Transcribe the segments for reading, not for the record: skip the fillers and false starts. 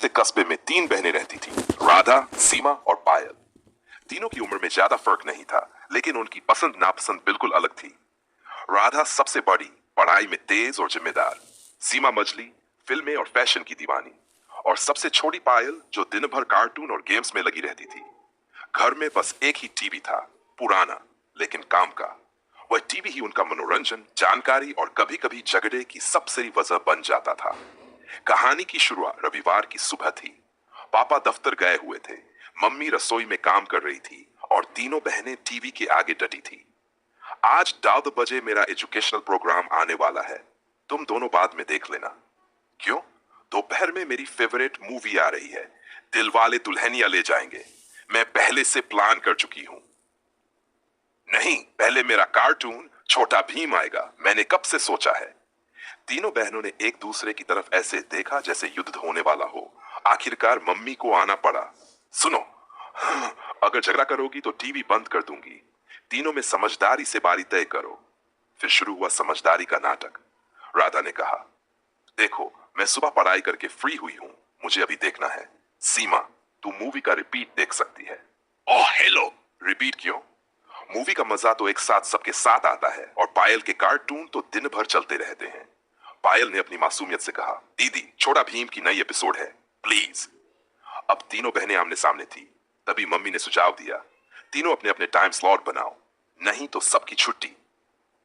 से कस्बे में तीन बहनें रहती थी, राधा, सीमा और पायल। तीनों की उम्र में ज्यादा फर्क नहीं था, लेकिन उनकी पसंद नापसंद बिल्कुल अलग थी। राधा सबसे बड़ी, पढ़ाई में तेज और जिम्मेदार। सीमा मजली, फिल्में और फैशन की दीवानी। और सबसे छोटी पायल, जो दिन भर कार्टून और गेम्स में लगी रहती थी। घर में बस एक ही टीवी था, पुराना लेकिन काम का। वह टीवी ही उनका मनोरंजन, जानकारी और कभी कभी झगड़े की सबसे वजह बन जाता था। कहानी की शुरुआत रविवार की सुबह थी। पापा दफ्तर गए हुए थे, मम्मी रसोई में काम कर रही थी और तीनों बहनें टीवी के आगे डटी थी। आज 10 बजे मेरा एजुकेशनल प्रोग्राम आने वाला है, तुम दोनों बाद में देख लेना। क्यों? दोपहर में मेरी फेवरेट मूवी आ रही है, दिलवाले दुल्हनिया ले जाएंगे। मैं पहले से प्लान कर चुकी हूं। नहीं, पहले मेरा कार्टून छोटा भीम आएगा, मैंने कब से सोचा है। तीनों बहनों ने एक दूसरे की तरफ ऐसे देखा जैसे युद्ध होने वाला हो। आखिरकार मम्मी को आना पड़ा। सुनो, अगर झगड़ा करोगी तो टीवी बंद कर दूंगी। तीनों में समझदारी से बारी तय करो। फिर शुरू हुआ समझदारी का नाटक। राधा ने कहा, देखो, मैं सुबह पढ़ाई करके फ्री हुई हूं, मुझे अभी देखना है। सीमा, तू मूवी का रिपीट देख सकती है। ओह हेलो, रिपीट क्यों? मूवी का मजा तो एक साथ सबके साथ आता है, और पायल के कार्टून तो दिन भर चलते रहते हैं। पायल ने अपनी मासूमियत से कहा, दीदी, छोटा भीम की नई एपिसोड है, प्लीज। अब तीनों बहनें आमने सामने थी। तभी मम्मी ने सुझाव दिया, तीनों अपने अपने टाइम स्लॉट बनाओ, नहीं तो सबकी छुट्टी।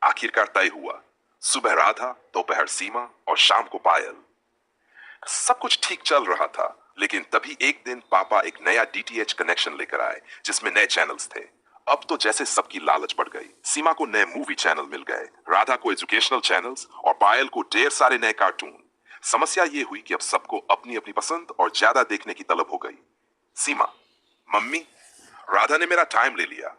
आखिरकार तय हुआ, सुबह राधा, दोपहर सीमा और शाम को पायल। सब कुछ ठीक चल रहा था, लेकिन तभी एक दिन पापा एक नया डीटीएच कनेक्शन लेकर आए, जिसमें नए चैनल्स थे। अब तो जैसे सबकी लालच बढ़ गई। सीमा को नए मूवी चैनल मिल गए, राधा को एजुकेशनल चैनल्स और पायल को ढेर सारे नए कार्टून। समस्या ये हुई कि अब सबको अपनी अपनी पसंद और ज्यादा देखने की तलब हो गई। सीमा, मम्मी, राधा ने मेरा टाइम ले लिया।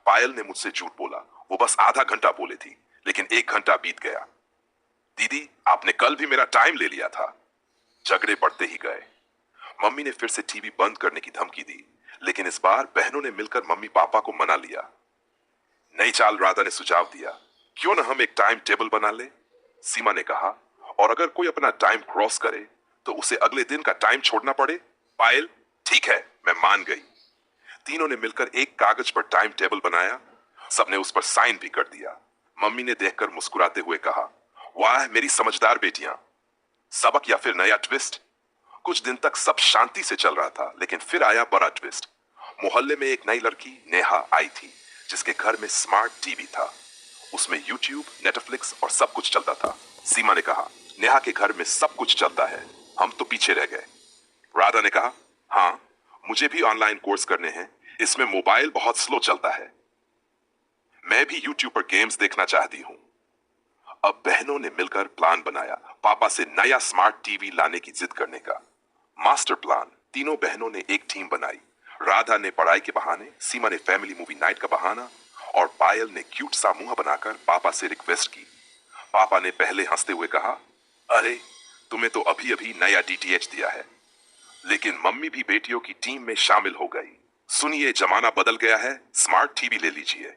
पायल ने मुझसे झूठ बोला, वो बस आधा घंटा बोले थी, लेकिन 1 घंटा बीत गया। दीदी, आपने कल भी मेरा टाइम ले लिया था। झगड़े बढ़ते ही गए। मम्मी ने फिर से टीवी बंद करने की धमकी दी, लेकिन इस बार बहनों ने मिलकर मम्मी पापा को मना लिया। नई चाल, राधा ने सुझाव दिया, क्यों ना हम एक टाइम टेबल बना ले। सीमा ने कहा, और अगर कोई अपना टाइम क्रॉस करे तो उसे अगले दिन का टाइम छोड़ना पड़े। पायल, ठीक है, मैं मान गई। तीनों ने मिलकर एक कागज पर टाइम टेबल बनाया। सबने उस पर साइन भी कर दिया। मम्मी ने देखकर मुस्कुराते हुए कहा, वाह मेरी समझदार बेटियां। सबक या फिर नया ट्विस्ट? कुछ दिन तक सब शांति से चल रहा था, लेकिन फिर आया बड़ा ट्विस्ट। मोहल्ले में एक नई लड़की नेहा आई थी, जिसके घर में स्मार्ट टीवी था। उसमें यूट्यूब, नेटफ्लिक्स और सब कुछ चलता था। सीमा ने कहा, नेहा के घर में सब कुछ चलता है, हम तो पीछे रह गए। राधा ने कहा, हाँ, मुझे भी ऑनलाइन कोर्स करने हैं, इसमें मोबाइल बहुत स्लो चलता है। मैं भी यूट्यूब पर गेम्स देखना चाहती हूँ। अब बहनों ने मिलकर प्लान बनाया, पापा से नया स्मार्ट टीवी लाने की जिद करने का। Master plan. तीनों बहनों ने एक टीम बनाई। राधा ने पढ़ाई के बहाने, सीमा ने फैमिली मूवी नाइट का बहाना, और पायल ने क्यूट सा मुंह बनाकर पापा से रिक्वेस्ट की। पापा ने पहले हंसते हुए कहा, अरे, तुम्हें तो अभी अभी नया डीटीएच दिया है। लेकिन मम्मी भी बेटियों की टीम में शामिल हो गई। सुनिए, जमाना बदल गया है, स्मार्ट टीवी ले लीजिए।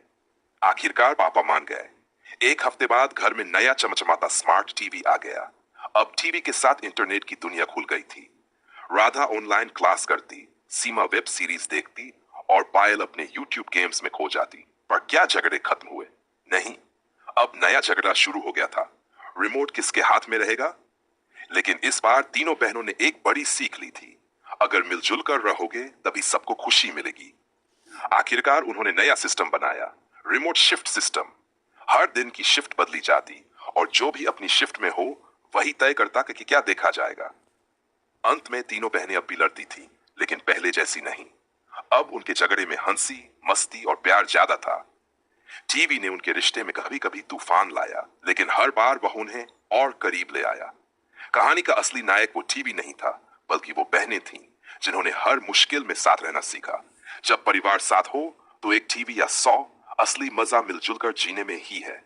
आखिरकार पापा मान गए। एक हफ्ते बाद घर में नया चमचमाता स्मार्ट टीवी आ गया। अब टीवी के साथ इंटरनेट की दुनिया खुल गई थी। राधा ऑनलाइन क्लास करती, सीमा वेब सीरीज देखती और पायल अपने यूट्यूब गेम्स में खो जाती। पर क्या झगड़े खत्म हुए? नहीं, अब नया झगड़ा शुरू हो गया था। रिमोट किसके हाथ में रहेगा? लेकिन इस बार तीनों बहनों ने एक बड़ी सीख ली थी, अगर मिलजुल कर रहोगे तभी सबको खुशी मिलेगी। आखिरकार उन्होंने नया सिस्टम बनाया, रिमोट शिफ्ट सिस्टम। हर दिन की शिफ्ट बदली जाती, और जो भी अपनी शिफ्ट में हो वही तय करता कि क्या देखा जाएगा। अंत में तीनों बहनें अब भी लड़ती थी, लेकिन पहले जैसी नहीं। अब उनके झगड़े में हंसी, मस्ती और प्यार ज्यादा था। टीवी ने उनके रिश्ते में कभी कभी तूफान लाया, लेकिन हर बार वह उन्हें और करीब ले आया। कहानी का असली नायक वो टीवी नहीं था, बल्कि वो बहनें थीं, जिन्होंने हर मुश्किल में साथ रहना सीखा। जब परिवार साथ हो तो एक टीवी या 100, असली मजा मिलजुल कर जीने में ही है।